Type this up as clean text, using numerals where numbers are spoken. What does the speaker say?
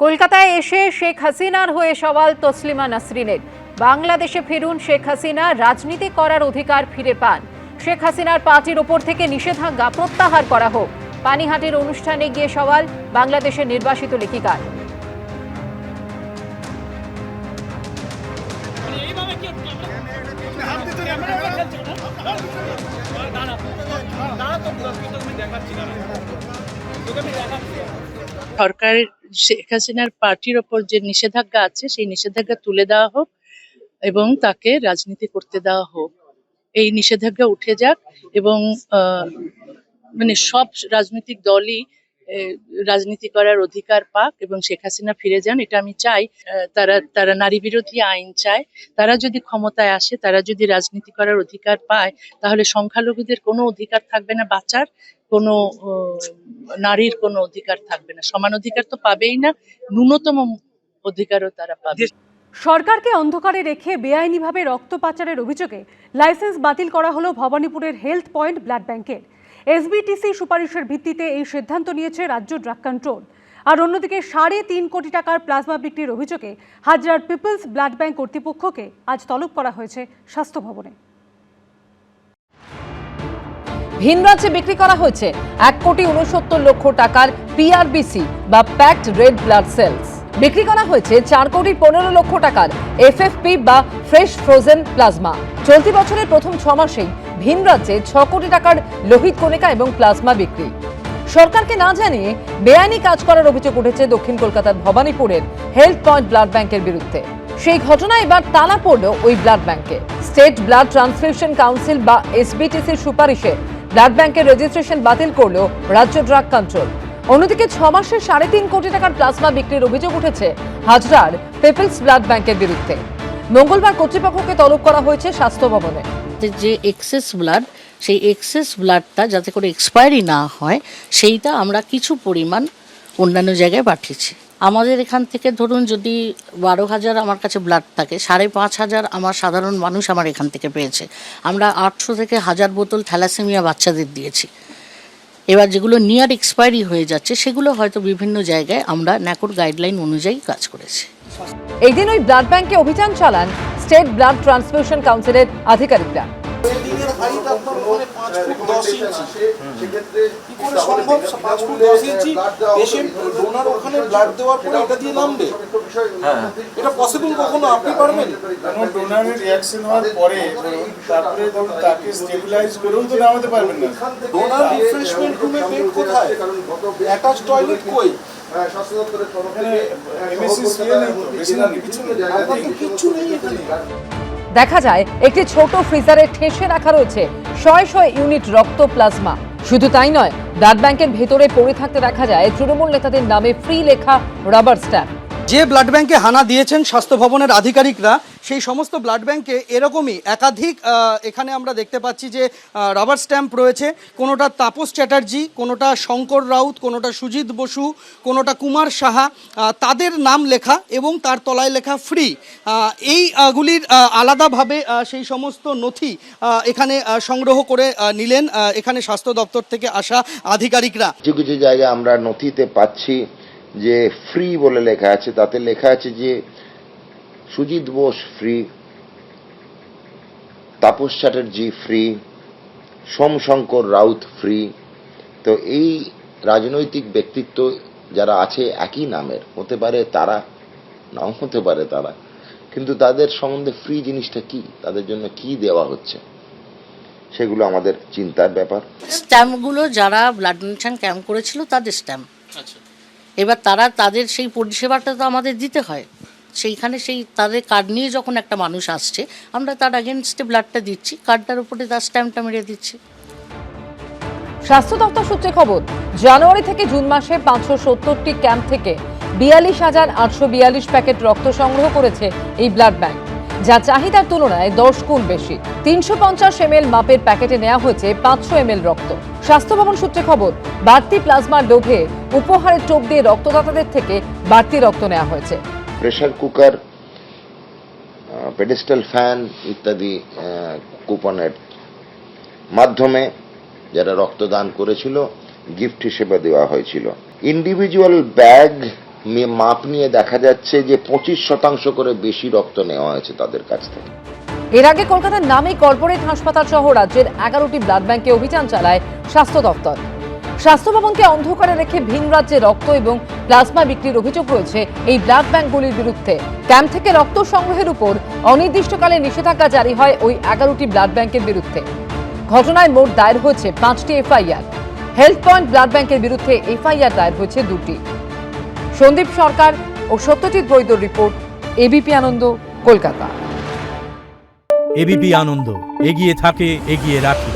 কলকাতায় এসে শেখ হাসিনার হয়ে সওয়াল তসলিমা নাসরিনের। বাংলাদেশে ফিরুন শেখ হাসিনা, রাজনীতি করার অধিকার ফিরে পান। শেখ হাসিনার পার্টির ওপর থেকে নিষেধাজ্ঞা প্রত্যাহার করা হোক। পানিহাটির অনুষ্ঠানে গিয়ে সওয়াল বাংলাদেশের নির্বাসিত লেখিকার। সরকার শেখ হাসিনার পার্টির ওপর যে নিষেধাজ্ঞা আছে সেই নিষেধাজ্ঞা তুলে দেওয়া হোক এবং তাকে রাজনীতি করতে দেওয়া হোক। এই নিষেধাজ্ঞা উঠে যাক এবং মানে সব রাজনৈতিক দলই রাজনীতি করার অধিকার পাক এবং শেখ হাসিনা ফিরে যান, এটা আমি চাই। তারা নারী বিরোধী আইন চায়। তারা যদি ক্ষমতায় আসে, তারা যদি রাজনীতি করার অধিকার পায়, তাহলে সংখ্যালঘুদের কোনো অধিকার থাকবে না বাঁচার, কোনো নারীর কোনো অধিকার থাকবে না। সমান অধিকার তো পাবেই না, ন্যূনতম অধিকারও তারা পাবে। সরকারকে অন্ধকারে রেখে বেআইনিভাবে রক্ত পাচারের অভিযোগে লাইসেন্স বাতিল করা হলো ভবানীপুরের হেলথ পয়েন্ট ব্লাড ব্যাংকের। এসবিটিসি সুপারিশের ভিত্তিতে এই সিদ্ধান্ত নিয়েছে রাজ্য ড্রাগ কন্ট্রোল। আর অন্যদিকে 3.5 কোটি টাকার প্লাজমা বিক্রির অভিযোগে হাজরার পিপলস ব্লাড ব্যাংক কর্তৃপক্ষকে আজ তলব করা হয়েছে স্বাস্থ্য ভবনে। ভিন রাজ্যে বিক্রি করা হয়েছে 1,69,00,000 টাকার পিআরবিসি বা প্যাকড রেড ব্লাড সেলস। বিক্রি করা হয়েছে 4,15,00,000 টাকার এফএফপি বা ফ্রেশ ফ্রোজেন প্লাজমা। চলতি বছরের প্রথম 6 মাসেই ভিন রাজ্যে 6 কোটি টাকার লোহিত কণিকা এবং প্লাজমা বিক্রি। সরকারকে না জানিয়ে বেআইনি কাজ করার অভিযোগ উঠেছে দক্ষিণ কলকাতার ভবানীপুরের হেলথ পয়েন্ট ব্লাড ব্যাংকের বিরুদ্ধে। সেই ঘটনায় এবার তালা পড়ল ওই ব্লাড ব্যাংকে। স্টেট ব্লাড ট্রান্সফিউশন কাউন্সিল বা এসবিটিসির সুপারিশে ব্লাড ব্যাংকের রেজিস্ট্রেশন বাতিল করল রাজ্য ড্রাগ কন্ট্রোল। অন্যদিকে 6 মাসে 3.5 কোটি টাকার প্লাজমা বিক্রির অভিযোগ উঠেছে হাজরার পিপলস ব্লাড ব্যাংকের বিরুদ্ধে। মঙ্গলবার কর্তৃপক্ষকে তলব করা হয়েছে স্বাস্থ্য ভবনে। যে এক্সেস ব্লাড, সেই এক্সেস ব্লাডটা যাতে করে এক্সপায়ারি না হয়, সেইটা আমরা কিছু পরিমাণ অন্যান্য জায়গায় পাঠিয়েছি। আমাদের এখান থেকে ধরুন যদি 12,000 আমার কাছে ব্লাড থাকে, 5,500 আমার সাধারণ মানুষ আমার এখান থেকে পেয়েছে। আমরা 800 থেকে 1000 বোতল থ্যালাসেমিয়া বাচ্চাদের দিয়েছি। এবার যেগুলো নিয়ার এক্সপায়ারি হয়ে যাচ্ছে সেগুলো হয়তো বিভিন্ন জায়গায় আমরা ন্যাকোর গাইডলাইন অনুযায়ী কাজ করেছি। এই দিন ওই ব্লাড ব্যাংকে অভিযান চালান স্টেট ব্লাড ট্রান্সফিউশন কাউন্সিলের আধিকারিকরা। দেখা যায় একটি ছোট ফ্রিজারে ঠেসে রাখা রয়েছে 100 ইউনিট রক্ত প্লাজমা। শুধু তাই নয়, ব্লাড ব্যাংকের ভেতরে পড়ে থাকতে দেখা যায় তৃণমূল নেতাদের নামে ফ্রি লেখা রাবার স্ট্যাম্প। যে ব্লাড ব্যাংকে হানা দিয়েছেন স্বাস্থ্য ভবনের আধিকারিকরা, সেই সমস্ত ব্লাড ব্যাংকে এরকমই একাধিক এখানে আমরা দেখতে পাচ্ছি যে রাবার স্ট্যাম্প রয়েছে। কোনোটা তাপস চ্যাটার্জি, কোনোটা শঙ্কর রাউত, কোনোটা সুজিত বসু, কোনোটা কুমার সাহা, তাদের নাম লেখা এবং তার তলায় লেখা ফ্রি। এইগুলির আলাদাভাবে সেই সমস্ত নথি এখানে সংগ্রহ করে নিলেন এখানে স্বাস্থ্য দপ্তর থেকে আসা আধিকারিকরা। কিছু কিছু জায়গায় আমরা নথিতে পাচ্ছি যে ফ্রি বলে লেখা আছে, তাতে লেখা আছে যে Sujit Bose free, Tapas Chatterjee free, Somshankar Raut free. তো এই রাজনৈতিক ব্যক্তিত্ব যারা আছে একই নামের, হতে পারে তারা, নাও হতে পারে তারা, কিন্তু তাদের সম্বন্ধে ফ্রি জিনিসটা কি, তাদের জন্য কি দেওয়া হচ্ছে, সেগুলো আমাদের চিন্তার ব্যাপার। স্ট্যাম্পগুলো যারা ব্লাড ডোনেশন ক্যাম্প করেছিল তাদের স্ট্যাম্প। এবার তাদের সেই পরিষেবাটা তো আমাদের দিতে হয়। সেইখানে সেই তাদের কার্ড নিয়ে যখন একটা মানুষ আসছে, আমরা তার আগেনস্টে ব্লাডটা দিচ্ছি, কার্ডটার উপরে তার স্ট্যাম্পটা মেরে দিচ্ছি। স্বাস্থ্য দপ্তর সূত্রে খবর, জানুয়ারি থেকে জুন মাসে 570টি ক্যাম্প থেকে 42,842 প্যাকেট রক্ত সংগ্রহ করেছে এই ব্লাড ব্যাংক, যা চাহিদার তুলনায় 10 গুণ বেশি। 350 ml মাপের প্যাকেটে নেওয়া হয়েছে 500 ml রক্ত। স্বাস্থ্য ভবন সূত্রে খবর, বাড়তি প্লাজমার লোভে উপহারের টোপ দিয়ে রক্তদাতাদের থেকে বাড়তি রক্ত নেওয়া হয়েছে। প্রেসার কুকার, পেডেস্টাল ফ্যান ইত্যাদি কুপনের মাধ্যমে যারা রক্তদান করেছিল গিফট হিসেবে দেওয়া হয়েছিল। ইন্ডিভিজুয়াল ব্যাগ মাপ নিয়ে দেখা যাচ্ছে যে 25% করে বেশি রক্ত নেওয়া হয়েছে তাদের কাছ থেকে। এর আগে কলকাতার নামে কর্পোরেট হাসপাতাল সহ রাজ্যের 11টি ব্লাড ব্যাংকে অভিযান চালায় স্বাস্থ্য দপ্তর। স্বাস্থ্য ভবনকে অন্ধকারে রেখে ভিন রাজ্যে রক্ত এবং প্লাজমা বিক্রির অভিযোগ রয়েছে এই ব্লাড ব্যাংকগুলির বিরুদ্ধে। ক্যাম্প থেকে রক্ত সংগ্রহের উপর অনির্দিষ্টকালে নিষেধাজ্ঞা জারি হয় ওই 11টি ব্লাড ব্যাংকের বিরুদ্ধে। ঘটনায় মোট দায়ের হয়েছে 5টি এফআইআর। হেলথ পয়েন্ট ব্লাড ব্যাংকের বিরুদ্ধে এফআইআর দায়ের হয়েছে 2টি। সন্দীপ সরকার ও সত্যজিৎ বৈদ্যর রিপোর্ট, এবিপি আনন্দ, কলকাতা। এবিপি আনন্দ, এগিয়ে থাকে, এগিয়ে রাখে।